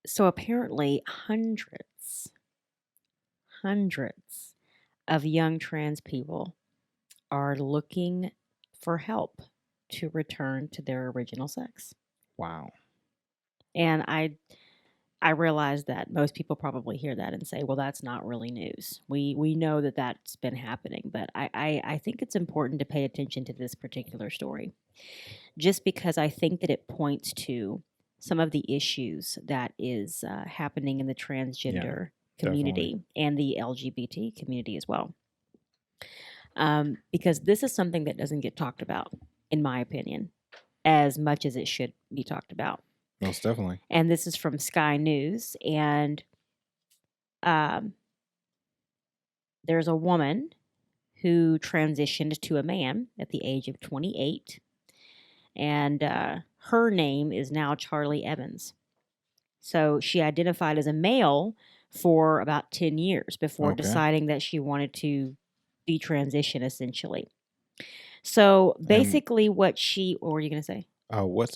So apparently, hundreds of young trans people are looking for help to return to their original sex. Wow. And I realize that most people probably hear that and say, "Well, that's not really news." We know that that's been happening, but I think it's important to pay attention to this particular story, just because I think that it points to some of the issues that is happening in the Yeah, transgender definitely. community and the LGBT community as well. Because this is something that doesn't get talked about, in my opinion, as much as it should be talked about. Most definitely. And this is from Sky News. And um, there's a woman who transitioned to a man at the age of 28. And her name is now Charlie Evans. So she identified as a male for about 10 years before Okay. deciding that she wanted to detransition, essentially. So And basically, what were you going to say? what's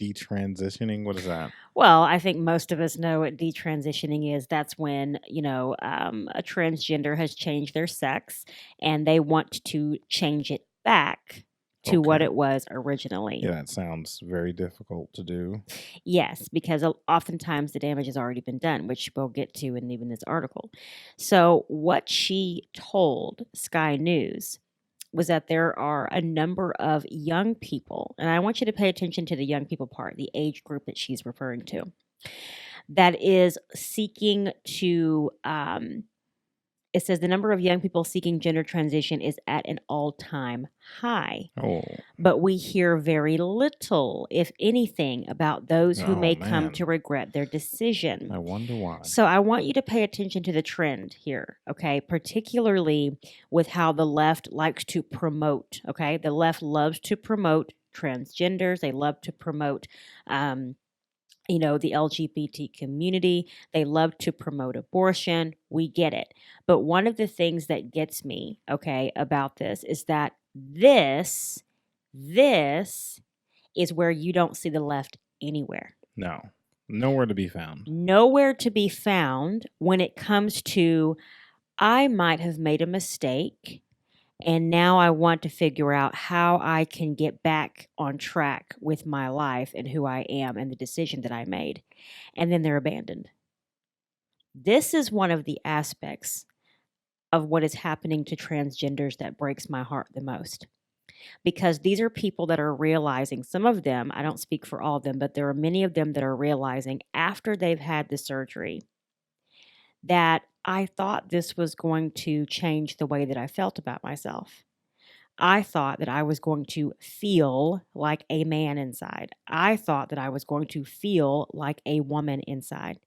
detransitioning? What is that? Well, I think most of us know what detransitioning is. That's when, a transgender has changed their sex and they want to change it back to what Okay. it was originally. Yeah, that sounds very difficult to do. Yes, because oftentimes the damage has already been done, which we'll get to in even this article. So, what she told Sky News was that there are a number of young people, and I want you to pay attention to the young people part, the age group that she's referring to, that is seeking to it says the number of young people seeking gender transition is at an all-time high, Oh, but we hear very little, if anything, about those who oh may come man. to regret their decision. I wonder why. So I want you to pay attention to the trend here, okay? Particularly with how the left likes to promote, okay? The left loves to promote transgenders. They love to promote the LGBT community. They love to promote abortion. We get it. But one of the things that gets me, okay, about this is that this is where you don't see the left anywhere. No. Nowhere to be found. Nowhere to be found when it comes to, I might have made a mistake and now I want to figure out how I can get back on track with my life and who I am and the decision that I made. And then they're abandoned. This is one of the aspects of what is happening to transgenders that breaks my heart the most. Because these are people that are realizing, some of them, I don't speak for all of them, but there are many of them that are realizing after they've had the surgery that I thought this was going to change the way that I felt about myself. I thought that I was going to feel like a man inside. I thought that I was going to feel like a woman inside.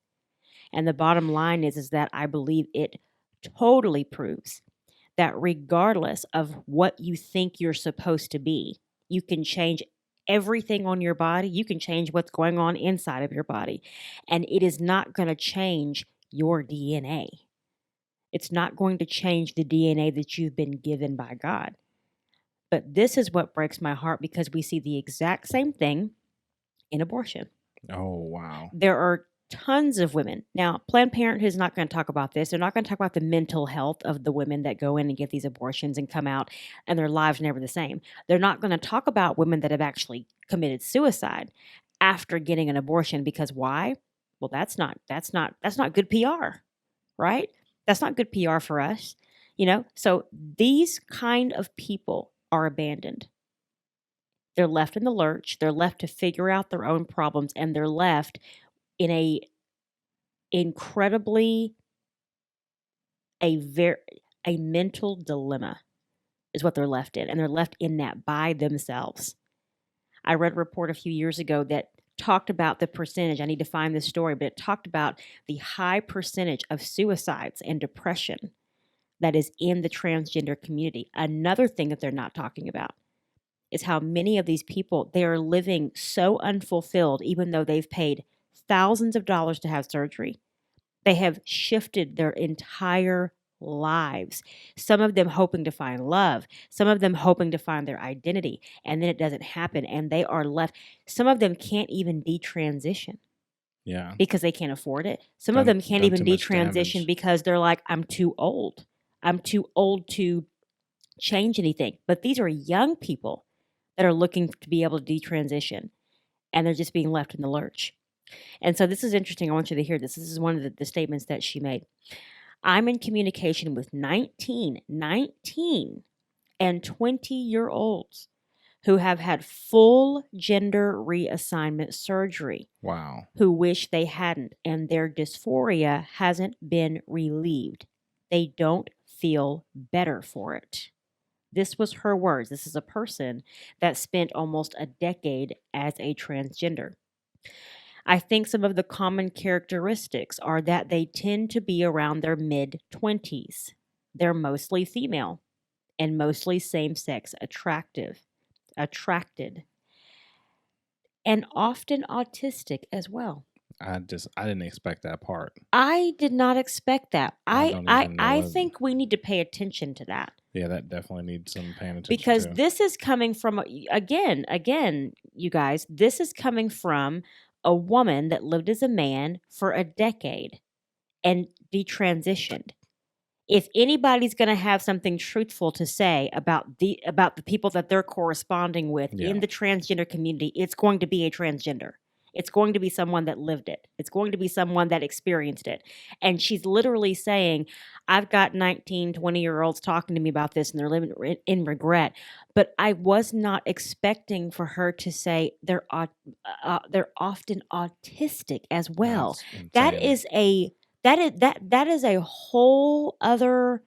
And the bottom line is that I believe it totally proves that regardless of what you think you're supposed to be, you can change everything on your body. You can change what's going on inside of your body. And it is not going to change your DNA. It's not going to change the DNA that you've been given by God. But this is what breaks my heart because we see the exact same thing in abortion. Oh, wow. There are tons of women. Now, Planned Parenthood is not going to talk about this. They're not going to talk about the mental health of the women that go in and get these abortions and come out and their lives never the same. They're not going to talk about women that have actually committed suicide after getting an abortion because why? Well, that's not good PR, right? That's not good PR for us. So these kind of people are abandoned. They're left in the lurch. They're left to figure out their own problems, and they're left in incredibly a very a mental dilemma is what they're left in, and they're left in that by themselves. I read a report a few years ago that talked about the percentage. I need to find this story, but it talked about the high percentage of suicides and depression that is in the transgender community. Another thing that they're not talking about is how many of these people, they are living so unfulfilled even though they've paid thousands of dollars to have surgery. They have shifted their entire lives. Some of them hoping to find love, some of them hoping to find their identity, and then it doesn't happen and they are left. Some of them can't even detransition. Yeah. because they can't afford it. Some of Done them can't done even too much detransition damage. because they're like, I'm too old. I'm too old to change anything. But these are young people that are looking to be able to detransition, and they're just being left in the lurch. And so this is interesting. I want you to hear this. This is one of the statements that she made. I'm in communication with 19 and 20-year-olds who have had full gender reassignment surgery, Wow. who wish they hadn't, and their dysphoria hasn't been relieved. They don't feel better for it. This was her words. This is a person that spent almost a decade as a transgender. I think some of the common characteristics are that they tend to be around their mid 20s. They're mostly female and mostly same sex attracted, and often autistic as well. I didn't expect that part. I did not expect that. I I don't I even know I what. think we need to pay attention to that Yeah, that definitely needs some paying attention because to. this is coming from again, you guys, this is coming from a woman that lived as a man for a decade and detransitioned. If anybody's going to have something truthful to say about the people that they're corresponding with Yeah. in the transgender community, it's going to be a transgender. It's going to be someone that lived it. It's going to be someone that experienced it. And she's literally saying, I've got 19, 20-year-olds talking to me about this and they're living in regret. But I was not expecting for her to say they're often autistic as well. That's That insane. is a that is a whole other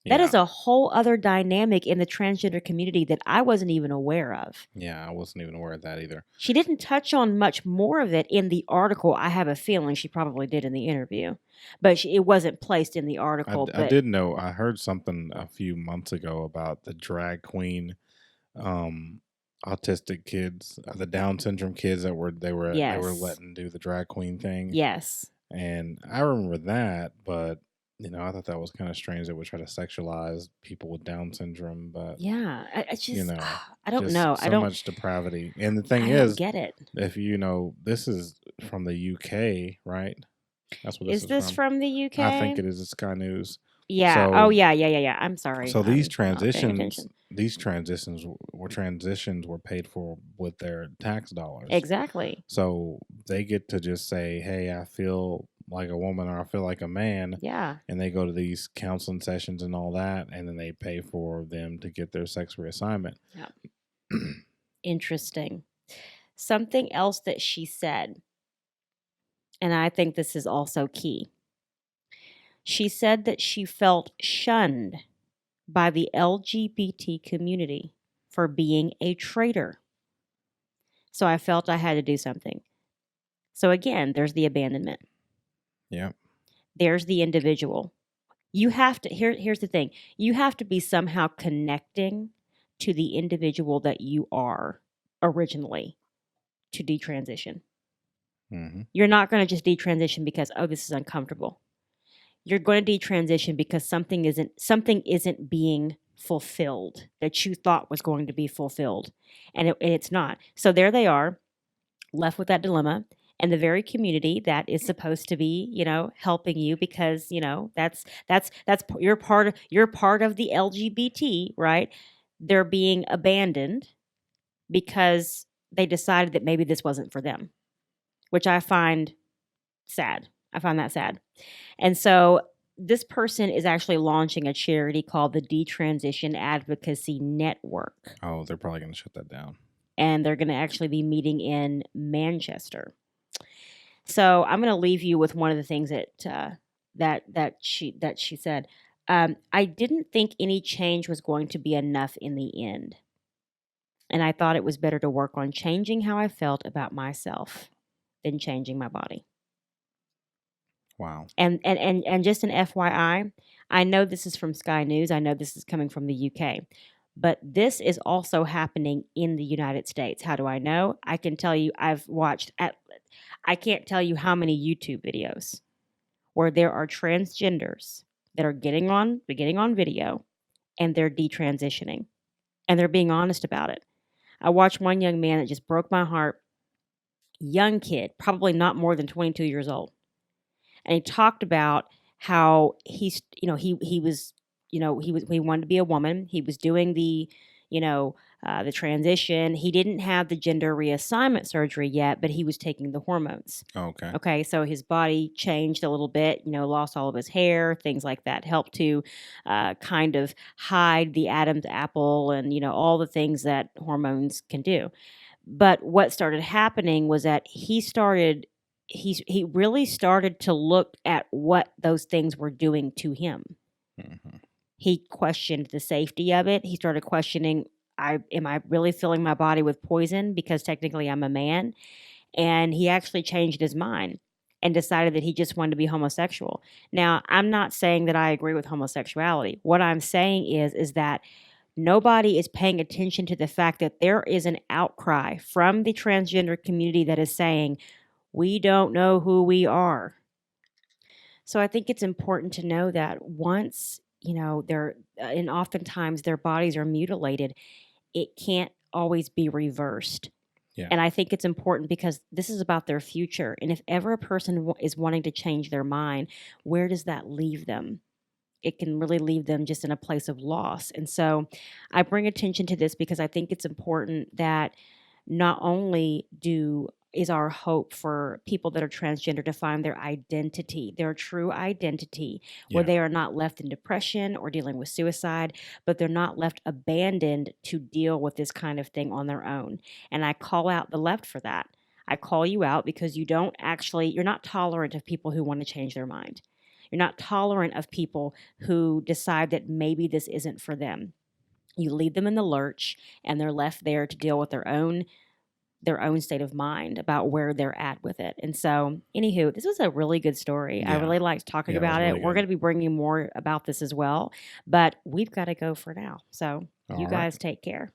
that Yeah. is a whole other dynamic in the transgender community that I wasn't even aware of. Yeah, I wasn't even aware of that either. She didn't touch on much more of it in the article. I have a feeling she probably did in the interview, but it wasn't placed in the article. I But did know. I heard something a few months ago about the drag queen, um, autistic kids, the Down syndrome kids that they were yes, letting do the drag queen thing, yes, and I remember that. But I thought that was kind of strange that we try to sexualize people with Down syndrome. But yeah. I you just know, I don't just know. so much depravity. And the thing I don't is, get it. if this is from the UK, right? That's where this Is is this from. from the I think UK? it is. It's Sky News. Yeah. Oh So yeah. I'm sorry. so these I'm not paying transitions, attention. were paid for with their tax dollars. Exactly. So they get to just say, "Hey, I feel like a woman or I feel like a man," Yeah. and they go to these counseling sessions and all that, and then they pay for them to get their sex reassignment. Yeah. Interesting. Something else that she said, and I think this is also key. She said that she felt shunned by the LGBT community for being a traitor. So I felt I had to do something. So again, there's the abandonment. Yeah. There's the individual. You have to here's the thing. You have to be somehow connecting to the individual that you are originally to detransition. Mm-hmm. You're not going to just detransition because this is uncomfortable. You're going to detransition because something isn't being fulfilled that you thought was going to be fulfilled, and it's not. So there they are, left with that dilemma, and the very community that is supposed to be, helping you because that's you're part of the LGBT, right? They're being abandoned because they decided that maybe this wasn't for them, which I find sad. I find that sad. And so this person is actually launching a charity called the Detransition Advocacy Network. Oh, they're probably going to shut that down. And they're going to actually be meeting in Manchester. So I'm going to leave you with one of the things that she said. I didn't think any change was going to be enough in the end, and I thought it was better to work on changing how I felt about myself than changing my body. Wow. And just an FYI, I know this is from Sky News. I know this is coming from the UK. But this is also happening in the United States. How do I know? I can tell you I can't tell you how many YouTube videos where there are transgenders that are getting on video and they're detransitioning and they're being honest about it. I watched one young man that just broke my heart. young kid, probably not more than 22 years old. And he talked about how he was, he wanted to be a woman. He was doing you know the transition. He didn't have the gender reassignment surgery yet, but he was taking the hormones. Okay. Okay, so his body changed a little bit, lost all of his hair, things like that, helped to kind of hide the Adam's apple and, all the things that hormones can do. But what started happening was that he really started to look at what those things were doing to him. Mm-hmm. He questioned the safety of it. He started questioning, am I really filling my body with poison because technically I'm a man? And he actually changed his mind and decided that he just wanted to be homosexual. Now, I'm not saying that I agree with homosexuality. What I'm saying is that nobody is paying attention to the fact that there is an outcry from the transgender community that is saying, we don't know who we are. So I think it's important to know that once, they're, and oftentimes their bodies are mutilated, it can't always be reversed. Yeah. And I think it's important because this is about their future. And if ever a person is wanting to change their mind, where does that leave them? It can really leave them just in a place of loss. And so I bring attention to this because I think it's important that not only is our hope for people that are transgender to find their identity, their true identity, where they are not left in depression or dealing with suicide, but they're not left abandoned to deal with this kind of thing on their own. And I call out the left for that. I call you out because you're not tolerant of people who want to change their mind. You're not tolerant of people who decide that maybe this isn't for them. You leave them in the lurch and they're left there to deal with their own state of mind about where they're at with it. And so, anywho, this was a really good story. I really liked talking about it. Really We're going to be bringing more about this as well, but we've got to go for now. So, you guys take care.